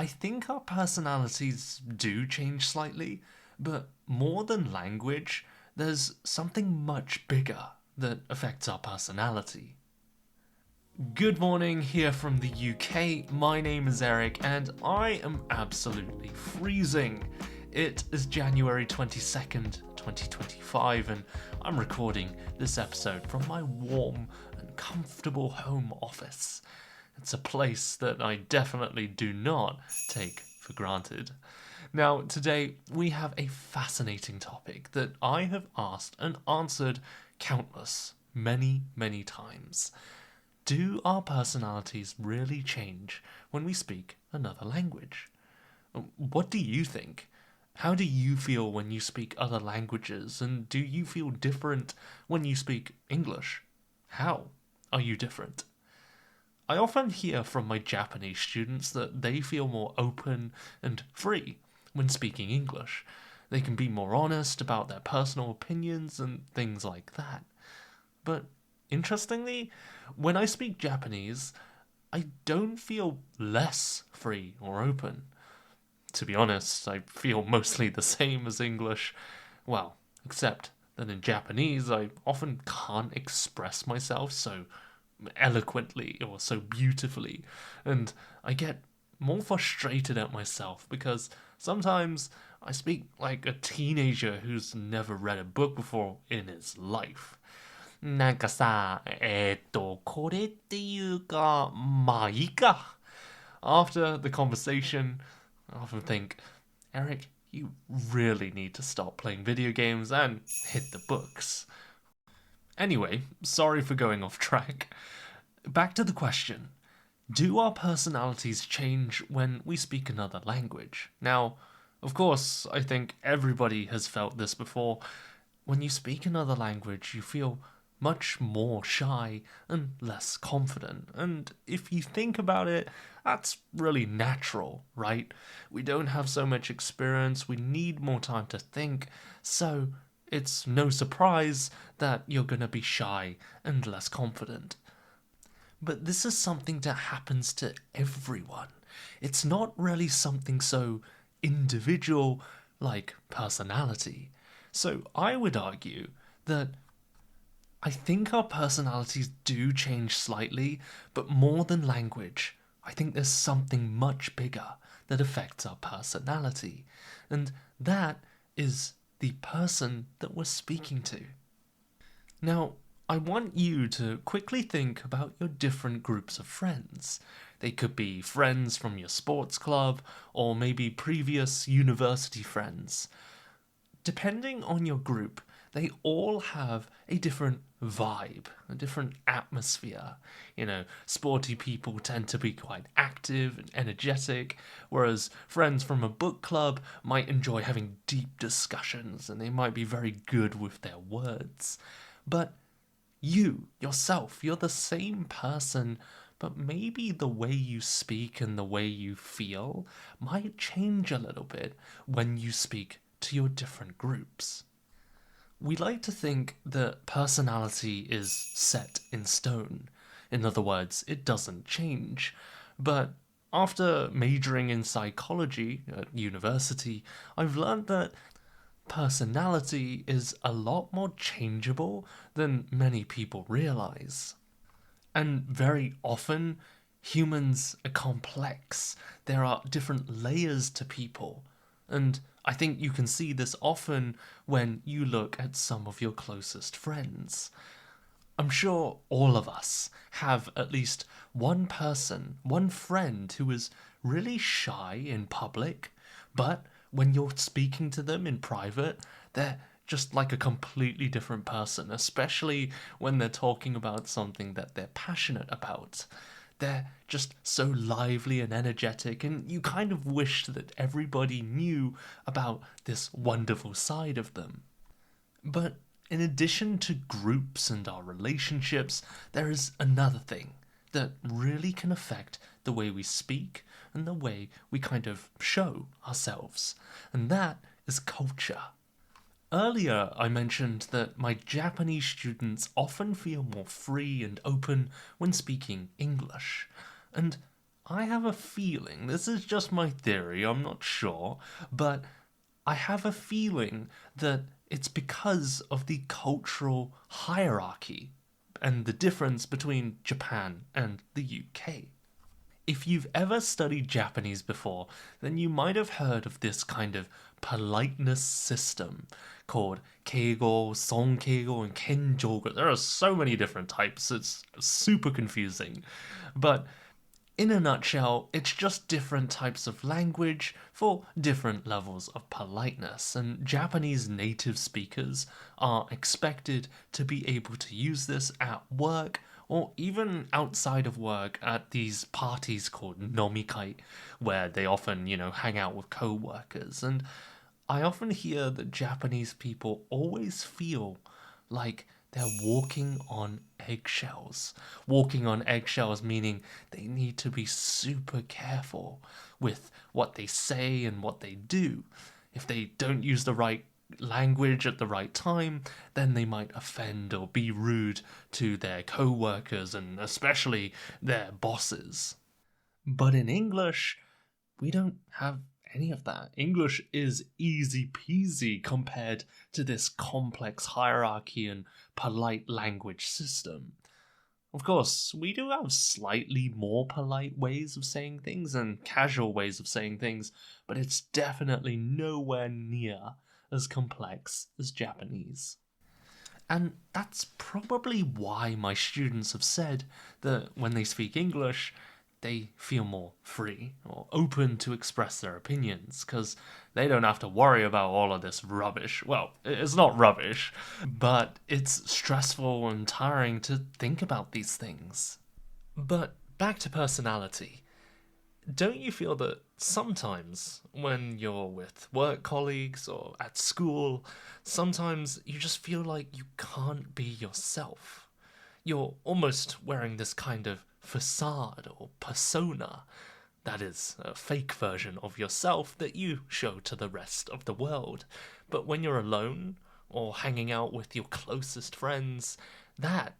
I think our personalities do change slightly, but more than language, there's something much bigger that affects our personality. Good morning here from the UK. My name is Eric and I am absolutely freezing. It is January 22nd, 2025, and I'm recording this episode from my warm and comfortable home office. It's a place that I definitely do not take for granted. Now, today we have a fascinating topic that I have asked and answered many times. Do our personalities really change when we speak another language? What do you think? How do you feel when you speak other languages, and do you feel different when you speak English? How are you different? I often hear from my Japanese students that they feel more open and free when speaking English. They can be more honest about their personal opinions and things like that. But interestingly, when I speak Japanese, I don't feel less free or open. To be honest, I feel mostly the same as English. Well, except that in Japanese, I often can't express myself so eloquently or so beautifully, and I get more frustrated at myself because sometimes I speak like a teenager who's never read a book before in his life. なんかさ、これっていうか、まあいいか。After the conversation, I often think, Eric, you really need to stop playing video games and hit the books. Anyway, sorry for going off track. Back to the question. Do our personalities change when we speak another language? Now, of course, I think everybody has felt this before. When you speak another language, you feel much more shy and less confident. And if you think about it, that's really natural, right? We don't have so much experience, we need more time to think, so it's no surprise that you're gonna be shy and less confident. But this is something that happens to everyone. It's not really something so individual like personality. So I would argue that I think our personalities do change slightly, but more than language, I think there's something much bigger that affects our personality, and that is the person that we're speaking to. Now, I want you to quickly think about your different groups of friends. They could be friends from your sports club, or maybe previous university friends. Depending on your group, they all have a different vibe, a different atmosphere. Sporty people tend to be quite active and energetic, whereas friends from a book club might enjoy having deep discussions and they might be very good with their words. But you, yourself, you're the same person, but maybe the way you speak and the way you feel might change a little bit when you speak to your different groups. We like to think that personality is set in stone. In other words, it doesn't change. But after majoring in psychology at university, I've learned that personality is a lot more changeable than many people realize. And very often, humans are complex. There are different layers to people. And I think you can see this often when you look at some of your closest friends. I'm sure all of us have at least one person, one friend who is really shy in public, but when you're speaking to them in private, they're just like a completely different person, especially when they're talking about something that they're passionate about. They're just so lively and energetic, and you kind of wish that everybody knew about this wonderful side of them. But in addition to groups and our relationships, there is another thing that really can affect the way we speak and the way we kind of show ourselves, and that is culture. Earlier, I mentioned that my Japanese students often feel more free and open when speaking English, and I have a feeling, this is just my theory, I'm not sure, but I have a feeling that it's because of the cultural hierarchy and the difference between Japan and the UK. If you've ever studied Japanese before, then you might have heard of this kind of politeness system called Keigo, Sonkeigo, and Kenjogo. There are so many different types, it's super confusing. But in a nutshell, it's just different types of language for different levels of politeness, and Japanese native speakers are expected to be able to use this at work or even outside of work at these parties called nomikai, where they often, hang out with co-workers. And I often hear that Japanese people always feel like they're walking on eggshells. Walking on eggshells meaning they need to be super careful with what they say and what they do. If they don't use the right language at the right time, then they might offend or be rude to their co-workers and especially their bosses. But in English, we don't have any of that. English is easy peasy compared to this complex hierarchy and polite language system. Of course, we do have slightly more polite ways of saying things and casual ways of saying things, but it's definitely nowhere near as complex as Japanese. And that's probably why my students have said that when they speak English, they feel more free or open to express their opinions because they don't have to worry about all of this rubbish. Well, it's not rubbish, but it's stressful and tiring to think about these things. But back to personality. Don't you feel that sometimes when you're with work colleagues or at school, sometimes you just feel like you can't be yourself? You're almost wearing this kind of facade or persona, that is, a fake version of yourself that you show to the rest of the world. But when you're alone or hanging out with your closest friends, that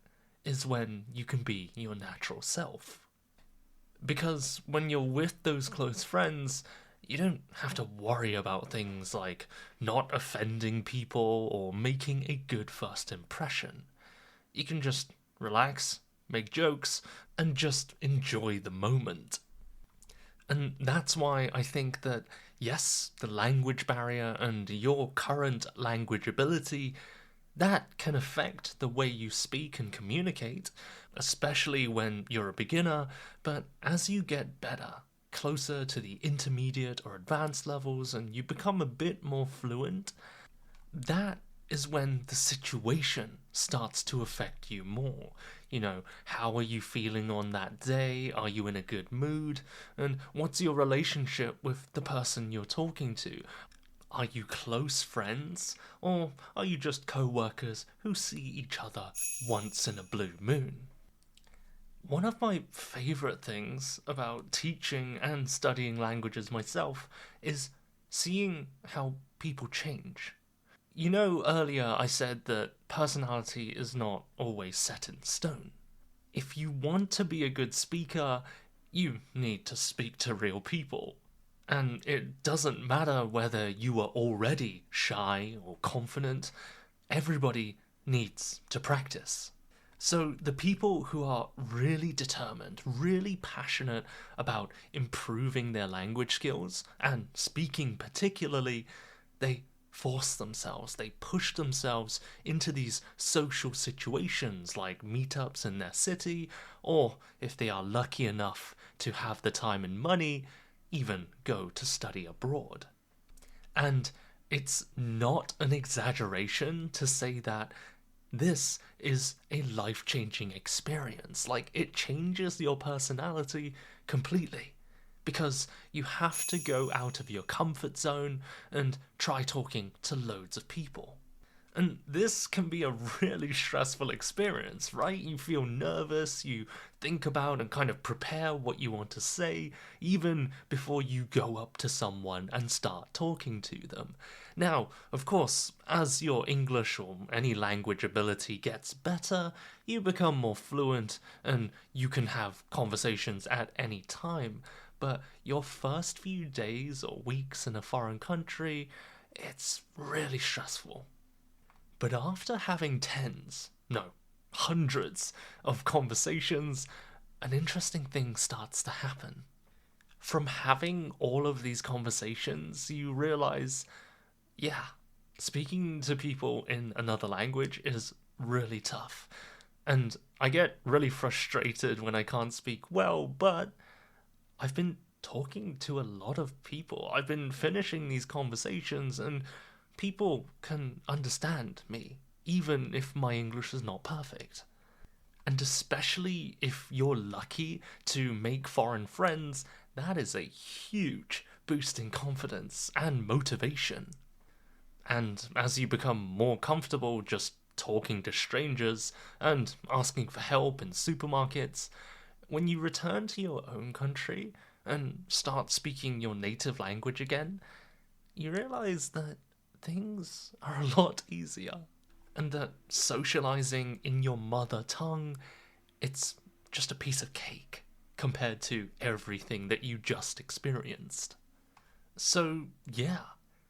is when you can be your natural self. Because when you're with those close friends, you don't have to worry about things like not offending people or making a good first impression. You can just relax, make jokes, and just enjoy the moment. And that's why I think that, yes, the language barrier and your current language ability, that can affect the way you speak and communicate, especially when you're a beginner, but as you get better, closer to the intermediate or advanced levels, and you become a bit more fluent, that is when the situation starts to affect you more. How are you feeling on that day? Are you in a good mood? And what's your relationship with the person you're talking to? Are you close friends? Or are you just co-workers who see each other once in a blue moon? One of my favourite things about teaching and studying languages myself is seeing how people change. Earlier I said that personality is not always set in stone. If you want to be a good speaker, you need to speak to real people. And it doesn't matter whether you are already shy or confident, everybody needs to practice. So the people who are really determined, really passionate about improving their language skills, and speaking particularly, they force themselves, they push themselves into these social situations like meetups in their city, or if they are lucky enough to have the time and money, even go to study abroad. And it's not an exaggeration to say that this is a life-changing experience. Like, it changes your personality completely. Because you have to go out of your comfort zone and try talking to loads of people. And this can be a really stressful experience, right? You feel nervous, you think about and kind of prepare what you want to say, even before you go up to someone and start talking to them. Now, of course, as your English or any language ability gets better, you become more fluent and you can have conversations at any time. But your first few days or weeks in a foreign country, it's really stressful. But after having tens, no, hundreds of conversations, an interesting thing starts to happen. From having all of these conversations, you realize, yeah, speaking to people in another language is really tough. And I get really frustrated when I can't speak well, but I've been talking to a lot of people. I've been finishing these conversations, and people can understand me, even if my English is not perfect. And especially if you're lucky to make foreign friends, that is a huge boost in confidence and motivation. And as you become more comfortable just talking to strangers and asking for help in supermarkets, when you return to your own country and start speaking your native language again, you realize that things are a lot easier and that socializing in your mother tongue, it's just a piece of cake compared to everything that you just experienced. So, yeah,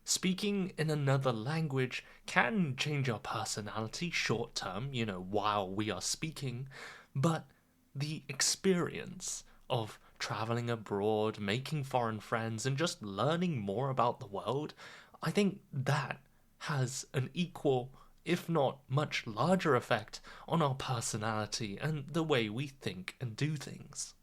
speaking in another language can change our personality short term, while we are speaking, but the experience of traveling abroad, making foreign friends, and just learning more about the world, I think that has an equal, if not much larger effect on our personality and the way we think and do things.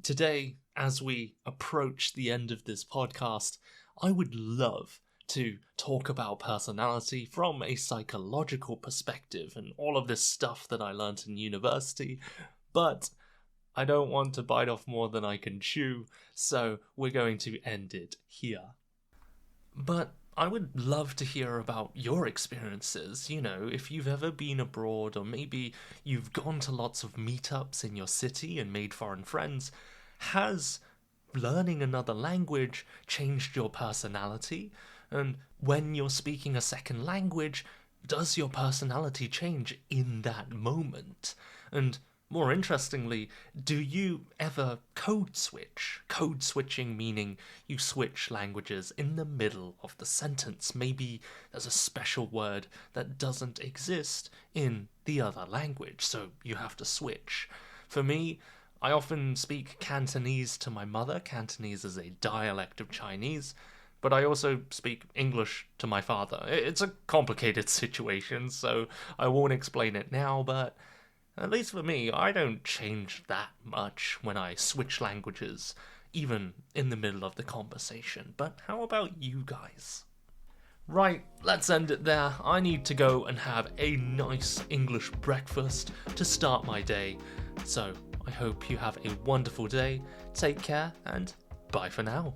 Today, as we approach the end of this podcast, I would love to talk about personality from a psychological perspective and all of this stuff that I learned in university, but I don't want to bite off more than I can chew, so we're going to end it here. But I would love to hear about your experiences, if you've ever been abroad or maybe you've gone to lots of meetups in your city and made foreign friends. Has learning another language changed your personality? And when you're speaking a second language, does your personality change in that moment? And more interestingly, do you ever code switch? Code switching meaning you switch languages in the middle of the sentence. Maybe there's a special word that doesn't exist in the other language, so you have to switch. For me, I often speak Cantonese to my mother. Cantonese is a dialect of Chinese, but I also speak English to my father. It's a complicated situation, so I won't explain it now, but at least for me, I don't change that much when I switch languages, even in the middle of the conversation. But how about you guys? Right, let's end it there. I need to go and have a nice English breakfast to start my day. So I hope you have a wonderful day, take care, and bye for now.